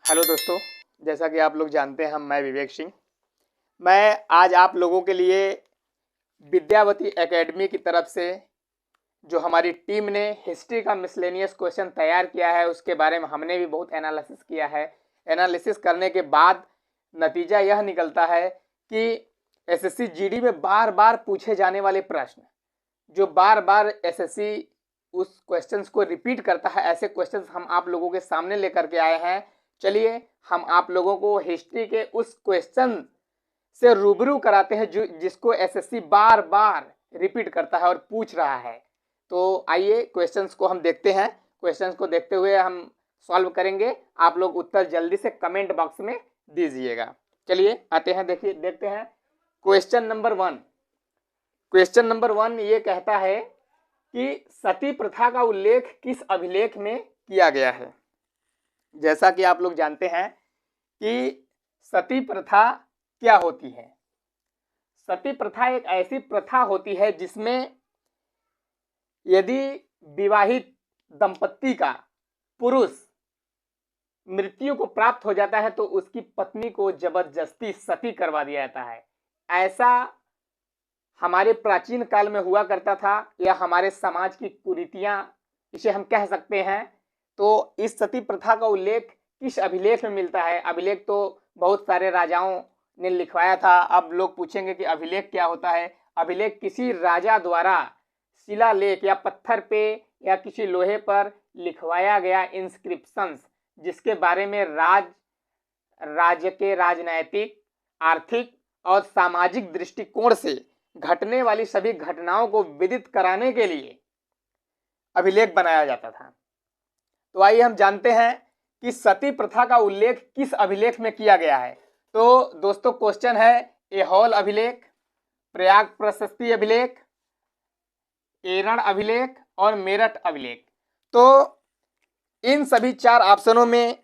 Hello दोस्तों, जैसा कि आप लोग जानते हैं मैं विवेक सिंह। मैं आज आप लोगों के लिए विद्यावती एकेडमी की तरफ से जो हमारी टीम ने हिस्ट्री का मिसलेनियस क्वेश्चन तैयार किया है उसके बारे में हमने भी बहुत एनालिसिस किया है। एनालिसिस करने के बाद नतीजा यह निकलता है कि एसएससी जीडी में बार बार पूछे जाने वाले प्रश्न, जो बार बार एसएससी उस क्वेश्चंस को रिपीट करता है, ऐसे क्वेश्चंस हम आप लोगों के सामने लेकर के आए हैं। चलिए हम आप लोगों को हिस्ट्री के उस क्वेश्चन से रूबरू कराते हैं जो जिसको एसएससी बार बार रिपीट करता है और पूछ रहा है। तो आइए क्वेश्चंस को हम देखते हैं। क्वेश्चंस को देखते हुए हम सॉल्व करेंगे। आप लोग उत्तर जल्दी से कमेंट बॉक्स में दीजिएगा। चलिए आते हैं, देखिए देखते हैं क्वेश्चन नंबर 1। क्वेश्चन नंबर 1 ये कहता है कि सती प्रथा का उल्लेख किस अभिलेख में किया गया है। जैसा कि आप लोग जानते हैं कि सती प्रथा क्या होती है। सती प्रथा एक ऐसी प्रथा होती है जिसमें यदि विवाहित दंपत्ति का पुरुष मृत्यु को प्राप्त हो जाता है तो उसकी पत्नी को जबरदस्ती सती करवा दिया जाता है। ऐसा हमारे प्राचीन काल में हुआ करता था, या हमारे समाज की कुरीतियां इसे हम कह सकते हैं। तो इस सती प्रथा का उल्लेख किस अभिलेख में मिलता है। अभिलेख तो बहुत सारे राजाओं ने लिखवाया था। अब लोग पूछेंगे कि अभिलेख क्या होता है। अभिलेख किसी राजा द्वारा शिलालेख या पत्थर पे या किसी लोहे पर लिखवाया गया इंस्क्रिप्शंस, जिसके बारे में राज्य के राजनैतिक, आर्थिक और सामाजिक दृष्टिकोण से घटने वाली सभी घटनाओं को विदित कराने के लिए अभिलेख बनाया जाता था। तो आइए हम जानते हैं कि सती प्रथा का उल्लेख किस अभिलेख में किया गया है। तो दोस्तों क्वेश्चन है ऐहोल अभिलेख, प्रयाग प्रशस्ति अभिलेख, एरण अभिलेख और मेरठ अभिलेख। तो इन सभी 4 ऑप्शनों में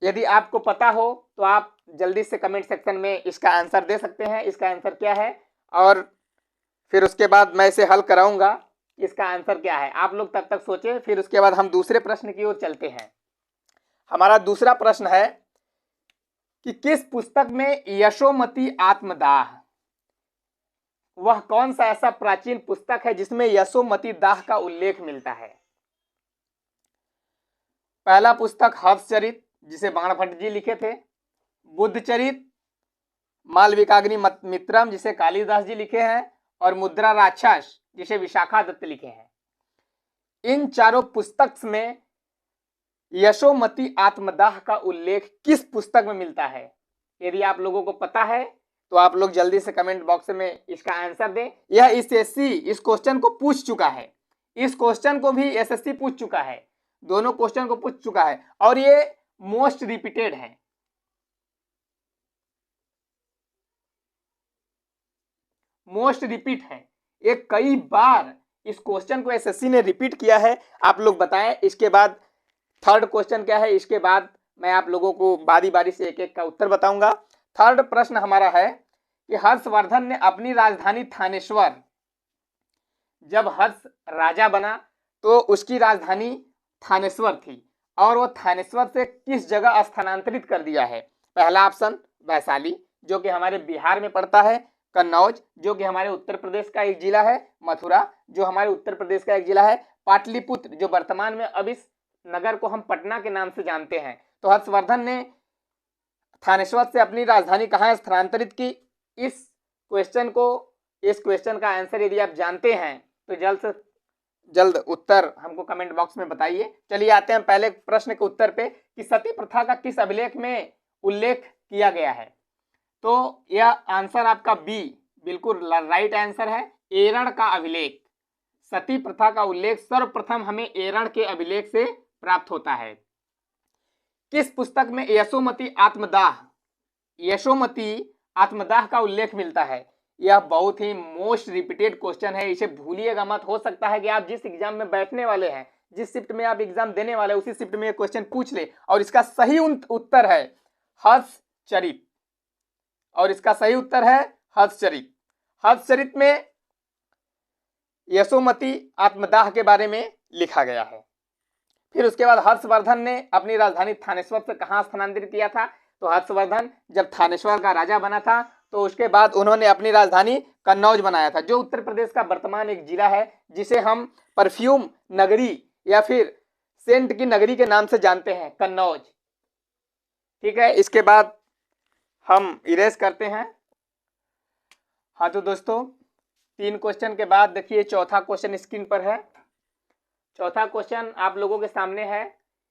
यदि आपको पता हो तो आप जल्दी से कमेंट सेक्शन में इसका आंसर दे सकते हैं। इसका आंसर क्या है, और फिर उसके बाद मैं इसे हल कराऊंगा इसका आंसर क्या है। आप लोग तब तक सोचें, फिर उसके बाद हम दूसरे प्रश्न की ओर चलते हैं। हमारा दूसरा प्रश्न है कि किस पुस्तक में यशोमती आत्मदाह, वह कौन सा ऐसा प्राचीन पुस्तक है जिसमें यशोमती दाह का उल्लेख मिलता है। पहला पुस्तक हर्षचरित, जिसे बाणभट्ट जी लिखे थे। बुद्धचरित, मालविकाग्नि मित्रम, जिसे कालिदास जी लिखे हैं। और मुद्रा राक्षस, जिसे विशाखा दत्त लिखे हैं। इन चारों पुस्तक में यशोमती आत्मदाह का उल्लेख किस पुस्तक में मिलता है। यदि आप लोगों को पता है तो आप लोग जल्दी से कमेंट बॉक्स में इसका आंसर दें। यह एसएससी इस क्वेश्चन को पूछ चुका है। इस क्वेश्चन को भी एसएससी पूछ चुका है। दोनों क्वेश्चन को पूछ चुका है और ये मोस्ट रिपीटेड है। मोस्ट रिपीट है। ये कई बार इस क्वेश्चन को एसएससी ने रिपीट किया है। आप लोग बताएं। इसके बाद थर्ड क्वेश्चन क्या है, इसके बाद मैं आप लोगों को बारी बारी से एक एक का उत्तर बताऊंगा। थर्ड प्रश्न हमारा है कि हर्षवर्धन ने अपनी राजधानी थानेश्वर, जब हर्ष राजा बना तो उसकी राजधानी थानेश्वर थी, और वो थानेश्वर से किस जगह स्थानांतरित कर दिया है। पहला ऑप्शन वैशाली, जो कि हमारे बिहार में पड़ता है। कन्नौज, जो कि हमारे उत्तर प्रदेश का एक जिला है। मथुरा, जो हमारे उत्तर प्रदेश का एक जिला है। पाटलिपुत्र, जो वर्तमान में अब इस नगर को हम पटना के नाम से जानते हैं। तो हर्षवर्धन ने थानेश्वर से अपनी राजधानी कहाँ स्थानांतरित की। इस क्वेश्चन का आंसर यदि आप जानते हैं तो जल्द से जल्द उत्तर हमको कमेंट बॉक्स में बताइए। चलिए आते हैं पहले प्रश्न के उत्तर पे कि सती प्रथा का किस अभिलेख में उल्लेख किया गया है। तो यह आंसर आपका बी बिल्कुल राइट आंसर है, एरण का अभिलेख। सती प्रथा का उल्लेख सर्वप्रथम हमें एरण के अभिलेख से प्राप्त होता है। किस पुस्तक में यशोमती आत्मदाह का उल्लेख मिलता है। यह बहुत ही मोस्ट रिपीटेड क्वेश्चन है, इसे भूलिएगा मत। हो सकता है कि आप जिस एग्जाम में बैठने वाले हैं, जिस शिफ्ट में आप एग्जाम देने वाले हैं, उसी शिफ्ट में यह क्वेश्चन पूछ ले। और इसका सही उत्तर है हर्षचरित, और इसका सही उत्तर है हर्षचरित। हर्षचरित में यशोमती आत्मदाह के बारे में लिखा गया है। फिर उसके बाद हर्षवर्धन ने अपनी राजधानी थानेश्वर से कहाँ स्थानांतरित किया था? तो हर्षवर्धन जब थानेश्वर का राजा बना था तो उसके बाद उन्होंने अपनी राजधानी कन्नौज बनाया था, जो उत्तर प्रदेश का वर्तमान एक जिला है, जिसे हम परफ्यूम नगरी या फिर सेंट की नगरी के नाम से जानते हैं, कन्नौज। ठीक है, इसके बाद हम इरेज करते हैं। हाँ तो दोस्तों, 3 क्वेश्चन के बाद देखिए चौथा क्वेश्चन स्क्रीन पर है। चौथा क्वेश्चन आप लोगों के सामने है।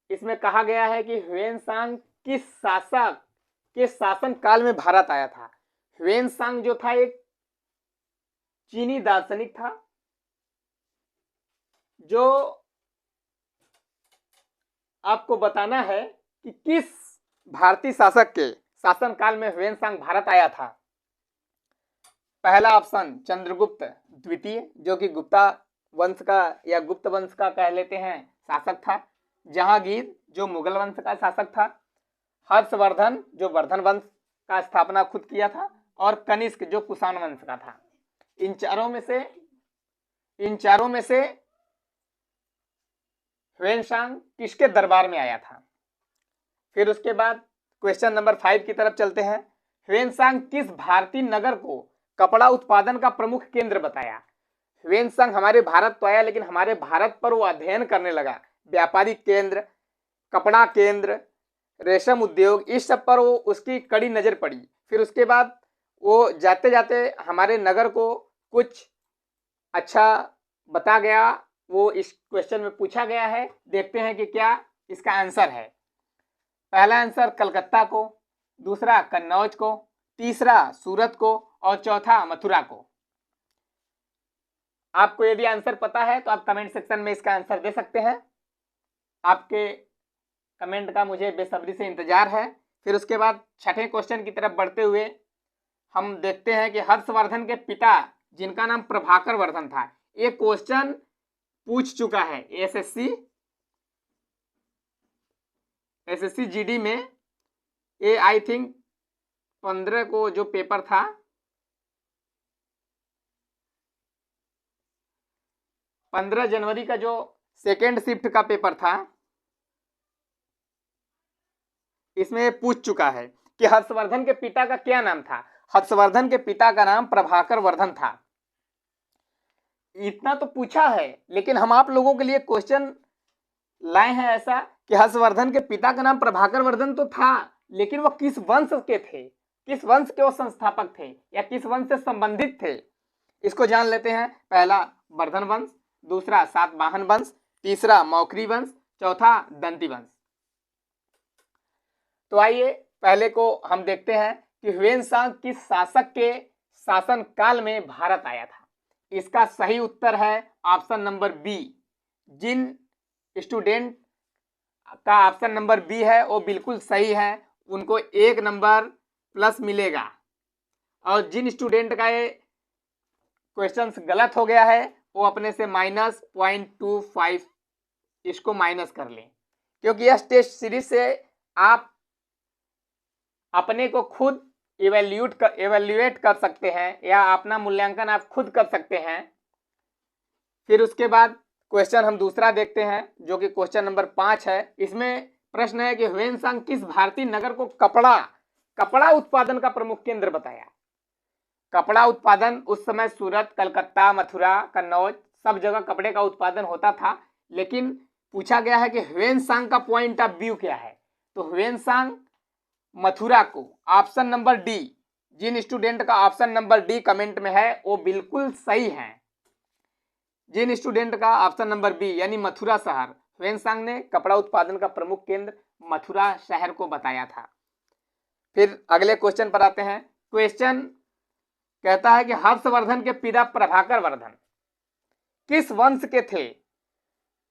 इसमें कहा गया है कि ह्वेनसांग किस शासक के शासन काल में भारत आया था? ह्वेनसांग जो था एक चीनी दार्शनिक था, जो आपको बताना है कि किस भारतीय शासक के शासन काल में ह्वेनसांग भारत आया था। पहला ऑप्शन चंद्रगुप्त द्वितीय, जो कि गुप्ता वंश का या गुप्त वंश का कह लेते हैं शासक था। जहांगीर, जो मुगल वंश का शासक था। हर्षवर्धन, जो वर्धन वंश का स्थापना खुद किया था। और कनिष्क, जो कुषाण वंश का था। इन चारों में से ह्वेनसांग किसके दरबार में आया था? फिर उसके बाद क्वेश्चन नंबर 5 की तरफ चलते हैं। ह्वेनसांग किस भारतीय नगर को कपड़ा उत्पादन का प्रमुख केंद्र बताया? ह्वेनसांग हमारे भारत तो आया, लेकिन हमारे भारत पर वो अध्ययन करने लगा। व्यापारिक केंद्र, कपड़ा केंद्र, रेशम उद्योग, इस सब पर वो उसकी कड़ी नजर पड़ी। फिर उसके बाद वो जाते जाते हमारे नगर को कुछ अच्छा बता गया। वो इस क्वेश्चन में पूछा गया है, देखते हैं कि क्या इसका आंसर है। पहला आंसर कलकत्ता को, दूसरा कन्नौज को, तीसरा सूरत को और चौथा मथुरा को। आपको यदि आंसर पता है तो आप कमेंट सेक्शन में इसका आंसर दे सकते हैं। आपके कमेंट का मुझे बेसब्री से इंतजार है। फिर उसके बाद छठे क्वेश्चन की तरफ बढ़ते हुए हम देखते हैं कि हर्षवर्धन के पिता, जिनका नाम प्रभाकर वर्धन था, ये क्वेश्चन पूछ चुका है एसएससी जीडी में। ये आई थिंक 15 को जो पेपर था, 15 जनवरी का जो सेकेंड शिफ्ट का पेपर था, इसमें पूछ चुका है कि हर्षवर्धन के पिता का क्या नाम था। हर्षवर्धन के पिता का नाम प्रभाकर वर्धन था। इतना तो पूछा है, लेकिन हम आप लोगों के लिए क्वेश्चन लाए हैं ऐसा कि हर्षवर्धन के पिता का नाम प्रभाकर वर्धन तो था, लेकिन वह किस वंश के थे, किस वंश के वो संस्थापक थे या किस वंश से संबंधित थे, इसको जान लेते हैं। पहला वर्धन वंश, दूसरा सातवाहन वंश, तीसरा मौखरी वंश, चौथा दंती वंश। तो आइए पहले को हम देखते हैं कि ह्वेनसांग किस शासक के शासन काल में भारत आया था। इसका सही उत्तर है ऑप्शन नंबर बी। जिन स्टूडेंट का ऑप्शन नंबर बी है वो बिल्कुल सही है, उनको 1 नंबर प्लस मिलेगा। और जिन स्टूडेंट का ये क्वेश्चन गलत हो गया है वो अपने से -0.25 इसको माइनस कर लें, क्योंकि यह टेस्ट सीरीज से आप अपने को खुद इवेल्युएट कर सकते हैं या अपना मूल्यांकन आप खुद कर सकते हैं। फिर उसके बाद क्वेश्चन हम दूसरा देखते हैं, जो कि क्वेश्चन नंबर 5 है। इसमें प्रश्न है कि ह्वेनसांग किस भारतीय नगर को कपड़ा उत्पादन का प्रमुख केंद्र बताया? कपड़ा उत्पादन उस समय सूरत, कलकत्ता, मथुरा, कन्नौज सब जगह कपड़े का उत्पादन होता था, लेकिन पूछा गया है कि ह्वेनसांग का पॉइंट ऑफ व्यू क्या है। तो ह्वेनसांग मथुरा को, ऑप्शन नंबर डी। जिन स्टूडेंट का ऑप्शन नंबर डी कमेंट में है वो बिल्कुल सही है। जिन स्टूडेंट का ऑप्शन नंबर बी यानी मथुरा शहर, ह्वेनसांग ने कपड़ा उत्पादन का प्रमुख केंद्र मथुरा शहर को बताया था। फिर अगले क्वेश्चन पर आते हैं। क्वेश्चन कहता है कि हर्षवर्धन के पिता प्रभाकर वर्धन किस वंश के थे?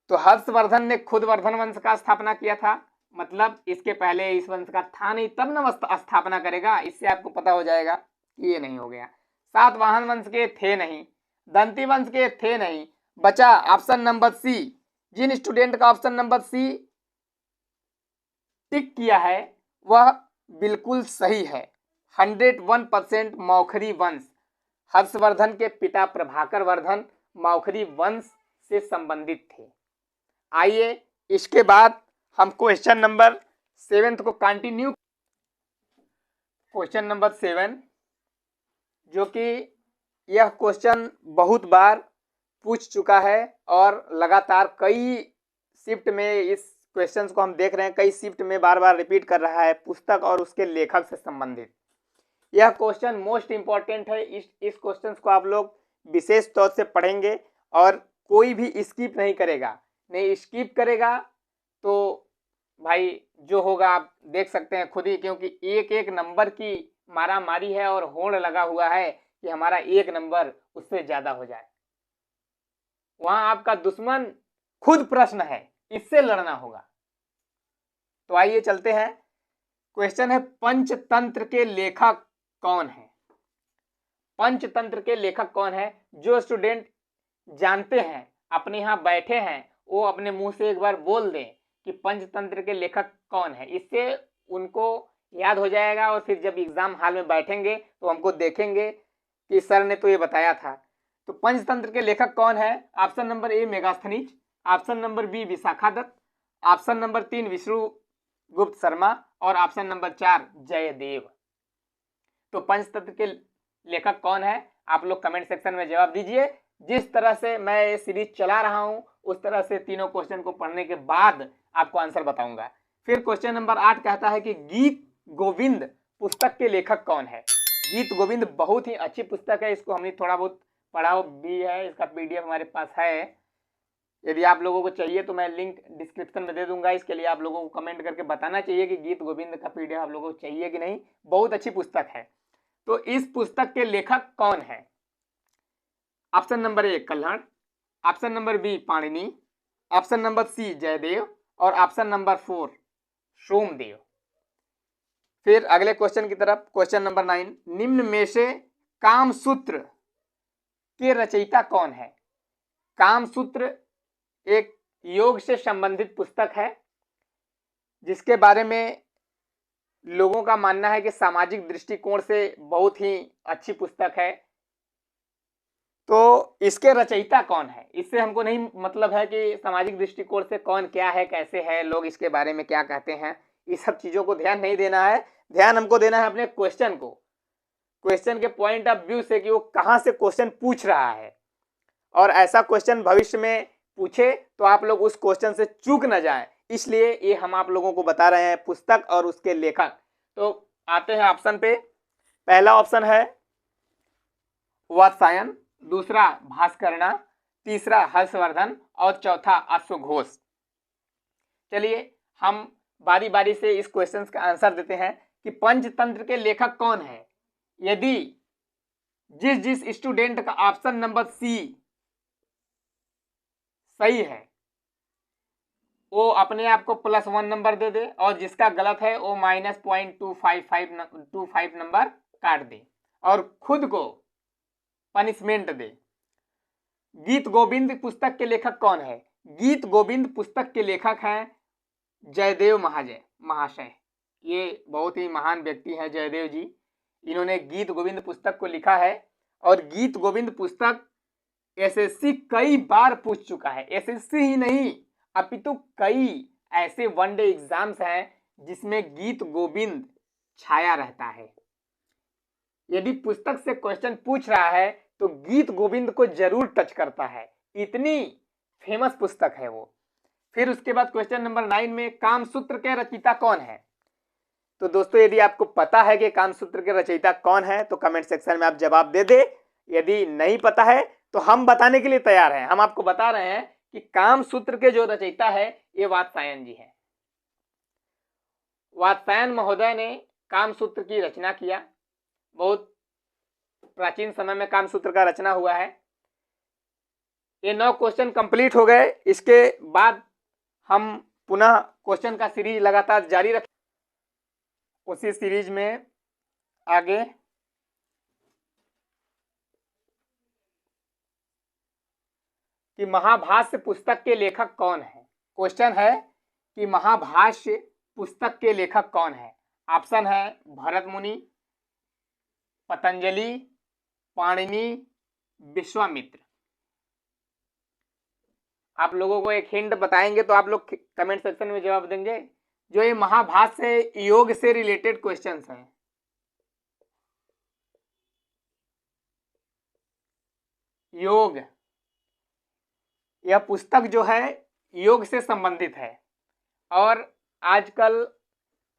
तो हर्षवर्धन ने खुद वर्धन वंश का स्थापना किया था, मतलब इसके पहले इस वंश का था नहीं, तब न स्थापना करेगा। इससे आपको पता हो जाएगा कि ये नहीं हो गया। सातवाहन वंश के थे नहीं, दंती वंश के थे नहीं, बचा ऑप्शन नंबर सी। जिन स्टूडेंट का ऑप्शन नंबर सी टिक किया है वह बिल्कुल सही है। 101% मौखरी वंश। हर्षवर्धन के पिता प्रभाकर वर्धन मौखरी वंश से संबंधित थे। आइए इसके बाद हम क्वेश्चन नंबर 7 को कंटिन्यू। क्वेश्चन नंबर 7, जो कि यह क्वेश्चन बहुत बार पूछ चुका है और लगातार कई शिफ्ट में इस क्वेश्चन को हम देख रहे हैं, कई शिफ्ट में बार बार रिपीट कर रहा है, पुस्तक और उसके लेखक से संबंधित। यह क्वेश्चन मोस्ट इंपॉर्टेंट है। इस क्वेश्चन को आप लोग विशेष तौर से पढ़ेंगे और कोई भी स्किप नहीं करेगा। नहीं स्किप करेगा तो भाई जो होगा आप देख सकते हैं खुद ही, क्योंकि एक एक नंबर की मारा मारी है और होड़ लगा हुआ है कि हमारा एक नंबर उससे ज्यादा हो जाए। वहां आपका दुश्मन खुद प्रश्न है, इससे लड़ना होगा। तो आइए चलते हैं। क्वेश्चन है, पंचतंत्र के लेखक कौन है? पंचतंत्र के लेखक कौन है? जो स्टूडेंट जानते हैं, अपने यहाँ बैठे हैं, वो अपने मुंह से एक बार बोल दें कि पंचतंत्र के लेखक कौन है। इससे उनको याद हो जाएगा और फिर जब एग्जाम हॉल में बैठेंगे तो हमको देखेंगे कि सर ने तो ये बताया था। तो पंचतंत्र के लेखक कौन है? Option number A Megasthenes, option number B Vishakhadatta, option number 3 Vishnugupta Sharma और ऑप्शन नंबर 4 जयदेव। तो पंचतंत्र के लेखक कौन है? आप लोग कमेंट सेक्शन में जवाब दीजिए। जिस तरह से मैं ये सीरीज चला रहा हूं उस तरह से तीनों क्वेश्चन को पढ़ने के बाद आपको आंसर बताऊंगा। फिर क्वेश्चन नंबर 8 कहता है कि गीत गोविंद पुस्तक के लेखक कौन है? गीत गोविंद बहुत ही अच्छी पुस्तक है, इसको हमने थोड़ा बहुत पढ़ा भी है, इसका पीडीएफ हमारे पास है। यदि आप लोगों को चाहिए तो मैं लिंक डिस्क्रिप्शन में दे दूंगा। इसके लिए आप लोगों को कमेंट करके बताना चाहिए कि गीत गोविंद का पीडीएफ आप लोगों को चाहिए कि नहीं। बहुत अच्छी पुस्तक है। तो इस पुस्तक के लेखक कौन है? Option number A Kalhad, option number B Panini, option number C Jayadev और ऑप्शन नंबर 4 सोमदेव। फिर अगले क्वेश्चन की तरफ, क्वेश्चन नंबर 9, निम्न में से कामसूत्र के रचयिता कौन है? कामसूत्र एक योग से संबंधित पुस्तक है जिसके बारे में लोगों का मानना है कि सामाजिक दृष्टिकोण से बहुत ही अच्छी पुस्तक है। तो इसके रचयिता कौन है? इससे हमको नहीं मतलब है कि सामाजिक दृष्टिकोण से कौन क्या है, कैसे है, लोग इसके बारे में क्या कहते हैं, ये सब चीजों को ध्यान नहीं देना है। ध्यान हमको देना है अपने क्वेश्चन को, क्वेश्चन के पॉइंट ऑफ व्यू से कि वो कहां से क्वेश्चन पूछ रहा है। और ऐसा क्वेश्चन भविष्य में पूछे तो आप लोग उस क्वेश्चन से चूक न जाएं, इसलिए ये हम आप लोगों को बता रहे हैं पुस्तक और उसके लेखक। तो आते हैं ऑप्शन पे। पहला ऑप्शन है वात्सायन, दूसरा भास्करना, तीसरा हर्षवर्धन और चौथा अश्वघोष। चलिए हम बारी बारी से इस क्वेश्चन का आंसर देते हैं कि पंचतंत्र के लेखक कौन है। यदि जिस स्टूडेंट का ऑप्शन नंबर सी सही है वो अपने आप को +1 नंबर दे दे और जिसका गलत है वो -0.255 नंबर काट दे और खुद को पनिशमेंट दे। गीत गोविंद पुस्तक के लेखक कौन है? गीत गोविंद पुस्तक के लेखक हैं जयदेव महाशय। ये बहुत ही महान व्यक्ति हैं जयदेव जी। इन्होंने गीत गोविंद पुस्तक को लिखा है और गीत गोविंद पुस्तक एसएससी कई बार पूछ चुका है। एसएससी ही नहीं अपितु कई ऐसे वनडे एग्जाम्स हैं जिसमें गीत गोविंद छाया रहता है। यदि पुस्तक से क्वेश्चन पूछ रहा है तो गीत गोविंद को जरूर टच करता है, इतनी फेमस पुस्तक है वो। फिर उसके बाद क्वेश्चन नंबर 9 में कामसूत्र के रचयिता कौन है? तो दोस्तों यदि आपको पता है कि कामसूत्र के रचयिता कौन है तो कमेंट सेक्शन में आप जवाब दे दे। यदि नहीं पता है तो हम बताने के लिए तैयार हैं। हम आपको बता रहे हैं कि कामसूत्र के जो रचयिता है ये वात्सायन जी हैं। वात्सायन महोदय ने कामसूत्र की रचना किया। बहुत प्राचीन समय में कामसूत्र का रचना हुआ है। ये 9 क्वेश्चन कंप्लीट हो गए। इसके बाद हम पुनः क्वेश्चन का सीरीज लगातार जारी रखें। उसी सीरीज में आगे कि महाभाष्य पुस्तक के लेखक कौन है। क्वेश्चन है कि महाभाष्य पुस्तक के लेखक कौन है। ऑप्शन है भरत मुनि, पतंजलि, पाणिनि, विश्वामित्र। आप लोगों को एक हिंट बताएंगे तो आप लोग कमेंट सेक्शन में जवाब देंगे। जो ये महाभाष्य से योग से रिलेटेड क्वेश्चंस हैं। योग, यह पुस्तक जो है योग से संबंधित है। और आजकल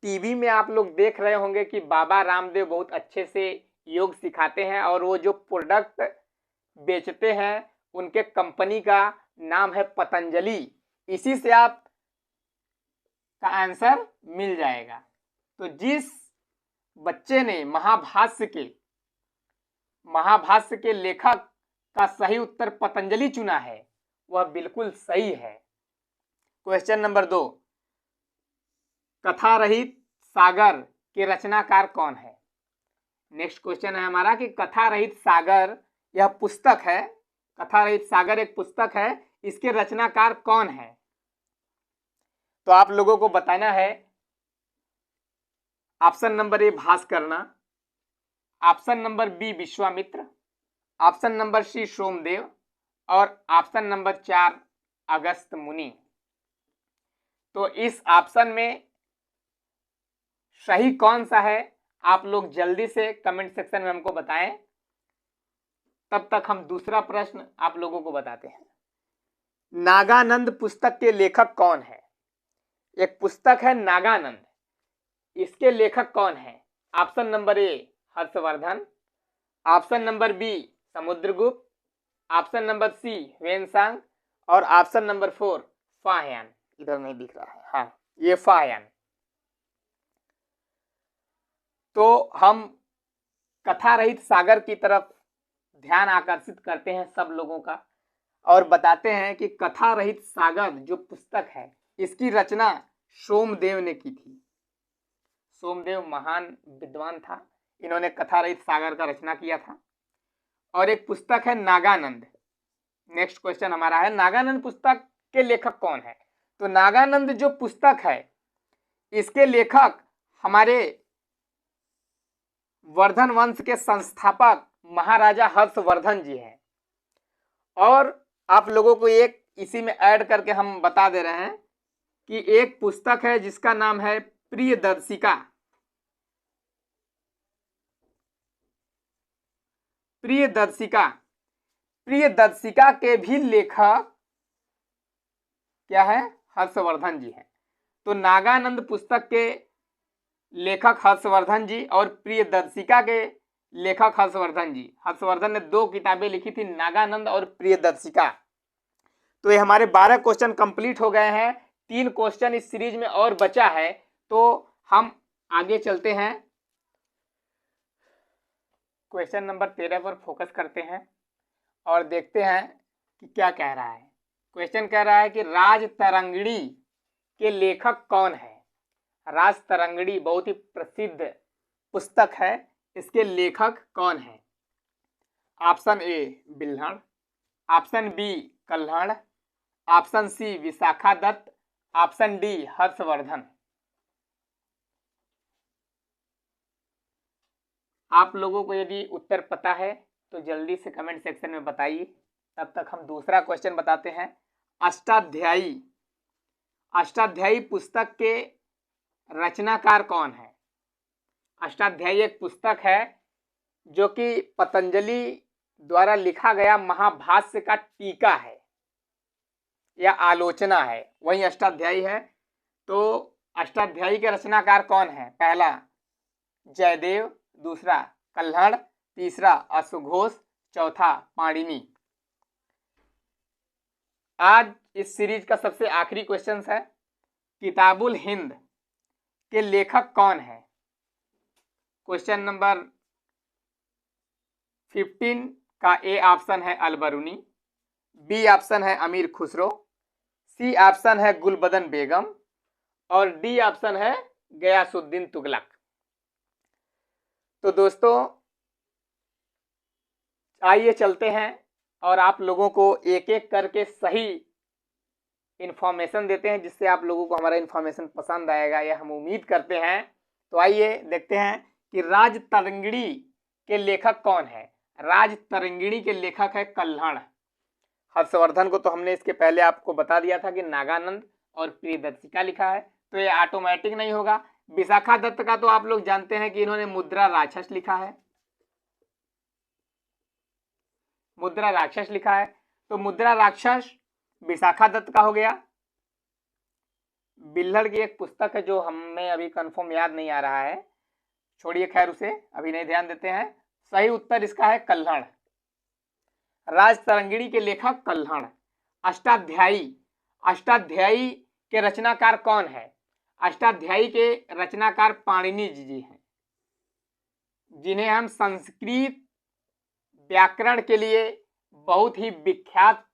टीवी में आप लोग देख रहे होंगे कि बाबा रामदेव बहुत अच्छे से योग सिखाते हैं, और वो जो प्रोडक्ट बेचते हैं उनके कंपनी का नाम है पतंजलि। इसी से आप का आंसर मिल जाएगा। तो जिस बच्चे ने महाभाष्य के लेखक का सही उत्तर पतंजलि चुना है वह बिल्कुल सही है। क्वेश्चन नंबर 2, कथा रहित सागर के रचनाकार कौन है? नेक्स्ट क्वेश्चन है हमारा कि कथा रहित सागर यह पुस्तक है, कथा रहित सागर एक पुस्तक है, इसके रचनाकार कौन है? तो आप लोगों को बताना है। Option number A Bhaskarna, option number B Vishwamitra, option number C Somdev और ऑप्शन नंबर 4 अगस्त मुनि। तो इस ऑप्शन में सही कौन सा है आप लोग जल्दी से कमेंट सेक्शन में हमको बताएं। तब तक हम दूसरा प्रश्न आप लोगों को बताते हैं। नागानंद पुस्तक के लेखक कौन है? एक पुस्तक है नागानंद, इसके लेखक कौन है? Option number A Harshavardhana, option number B Samudragupta, option number C Hiuen Tsang और ऑप्शन नंबर 4 फाह्यान। इधर नहीं दिख रहा है, हाँ ये फाह्यान। तो हम कथा रहित सागर की तरफ ध्यान आकर्षित करते हैं सब लोगों का और बताते हैं कि कथा रहित सागर जो पुस्तक है इसकी रचना सोमदेव ने की थी। सोमदेव महान विद्वान था, इन्होंने कथा रहित सागर का रचना किया था। और एक पुस्तक है नागानंद। नेक्स्ट क्वेश्चन हमारा है नागानंद पुस्तक के लेखक कौन है? तो नागानंद जो पुस्तक है इसके लेखक हमारे वर्धन वंश के संस्थापक महाराजा हर्षवर्धन जी हैं। और आप लोगों को एक इसी में ऐड करके हम बता दे रहे हैं कि एक पुस्तक है जिसका नाम है प्रियदर्शिका। प्रियदर्शिका, प्रियदर्शिका के भी लेखक क्या है? हर्षवर्धन जी हैं। तो नागानंद पुस्तक के लेखक हर्षवर्धन जी और प्रियदर्शिका के लेखक हर्षवर्धन जी। हर्षवर्धन ने 2 किताबें लिखी थी, नागानंद और प्रियदर्शिका। तो ये हमारे 12 क्वेश्चन कंप्लीट हो गए हैं। 3 क्वेश्चन इस सीरीज में और बचा है, तो हम आगे चलते हैं। क्वेश्चन नंबर 13 पर फोकस करते हैं और देखते हैं कि क्या कह रहा है। क्वेश्चन कह रहा है कि राजतरंगिणी के लेखक कौन है? राजतरंगिणी बहुत ही प्रसिद्ध पुस्तक है, इसके लेखक कौन है? Option A Bilhan, option B Kalhan, option C Vishakhadatta, option D Harshvardhan. आप लोगों को यदि उत्तर पता है तो जल्दी से कमेंट सेक्शन में बताइए। तब तक हम दूसरा क्वेश्चन बताते हैं। अष्टाध्यायी, अष्टाध्यायी पुस्तक के रचनाकार कौन है? अष्टाध्यायी एक पुस्तक है जो कि पतंजलि द्वारा लिखा गया महाभाष्य का टीका है या आलोचना है, वही अष्टाध्यायी है। तो अष्टाध्यायी के रचनाकार कौन है? पहला जयदेव, दूसरा कल्हड़, तीसरा अश्वघोष, चौथा पाणिनि। आज इस सीरीज का सबसे आखिरी क्वेश्चन है, किताबुल हिंद के लेखक कौन है? क्वेश्चन नंबर 15 का ए ऑप्शन है अलबरूनी, बी ऑप्शन है अमीर खुसरो, सी ऑप्शन है गुलबदन बेगम और डी ऑप्शन है गयासुद्दीन तुगलक। तो दोस्तों आइए चलते हैं और आप लोगों को एक एक करके सही इंफॉर्मेशन देते हैं, जिससे आप लोगों को हमारा इंफॉर्मेशन पसंद आएगा, यह हम उम्मीद करते हैं। तो आइए देखते हैं कि राजतरंगिणी के लेखक कौन है। राजतरंगिणी के लेखक है कल्हड़। हर्षवर्धन को तो हमने इसके पहले आपको बता दिया था कि नागानंद और प्रियदर्शिका लिखा है, तो ये ऑटोमेटिक नहीं होगा। विशाखा दत्त का तो आप लोग जानते हैं कि इन्होंने मुद्रा राक्षस लिखा है, मुद्रा राक्षस लिखा है, तो मुद्रा राक्षस विशाखा दत्त का हो गया। बिल्हड़ की एक पुस्तक है जो हमें अभी कंफर्म याद नहीं आ रहा है, छोड़िए, खैर उसे अभी नहीं ध्यान देते हैं। सही उत्तर इसका है कल्हड़। राजतरंगिणी के लेखक कल्हड़। अष्टाध्यायी, अष्टाध्यायी के रचनाकार कौन है? अष्टाध्यायी के रचनाकार पाणिनि जी हैं, जिन्हें हम संस्कृत व्याकरण के लिए बहुत ही विख्यात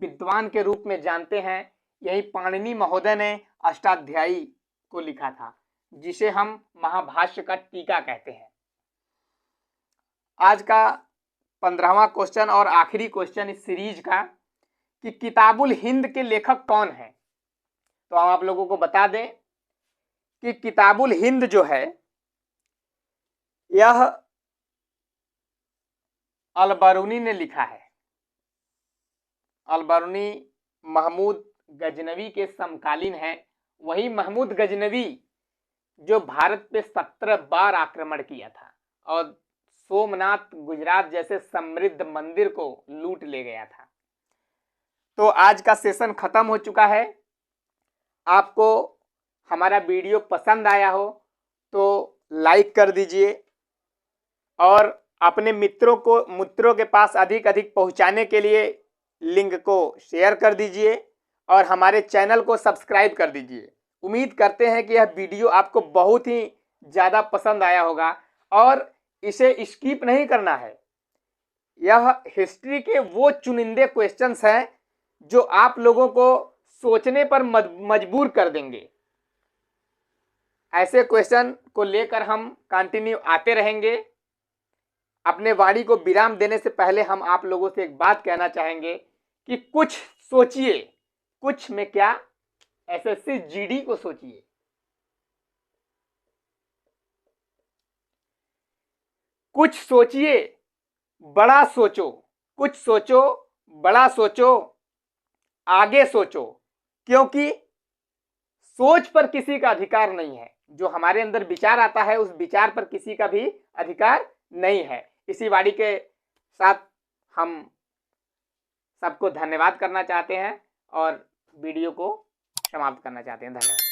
विद्वान के रूप में जानते हैं। यही पाणिनि महोदय ने अष्टाध्यायी को लिखा था, जिसे हम महाभाष्य का टीका कहते हैं। आज का 15वां क्वेश्चन और आखिरी क्वेश्चन इस सीरीज का कि किताबुल हिंद के लेखक कौन है? तो हम आप लोगों को बता दें कि किताबुल हिंद जो है यह अलबरूनी ने लिखा है। अलबरूनी महमूद गजनवी के समकालीन है। वही महमूद गजनवी जो भारत पे 17 बार आक्रमण किया था और सोमनाथ गुजरात जैसे समृद्ध मंदिर को लूट ले गया था। तो आज का सेशन खत्म हो चुका है। आपको हमारा वीडियो पसंद आया हो तो लाइक कर दीजिए और अपने मित्रों के पास अधिक अधिक पहुंचाने के लिए लिंक को शेयर कर दीजिए और हमारे चैनल को सब्सक्राइब कर दीजिए। उम्मीद करते हैं कि यह वीडियो आपको बहुत ही ज़्यादा पसंद आया होगा और इसे स्किप नहीं करना है। यह हिस्ट्री के वो चुनिंदे क्वेश्चंस हैं जो आप लोगों को सोचने पर मजबूर कर देंगे। ऐसे क्वेश्चन को लेकर हम कंटिन्यू आते रहेंगे। अपने वाणी को विराम देने से पहले हम आप लोगों से एक बात कहना चाहेंगे कि कुछ सोचिए, कुछ में क्या, एसएससी जीडी को सोचिए। कुछ सोचिए, बड़ा सोचो, कुछ सोचो, बड़ा सोचो, आगे सोचो, क्योंकि सोच पर किसी का अधिकार नहीं है। जो हमारे अंदर विचार आता है उस विचार पर किसी का भी अधिकार नहीं है। इसी वाणी के साथ हम सबको धन्यवाद करना चाहते हैं और वीडियो को समाप्त करना चाहते हैं। धन्यवाद।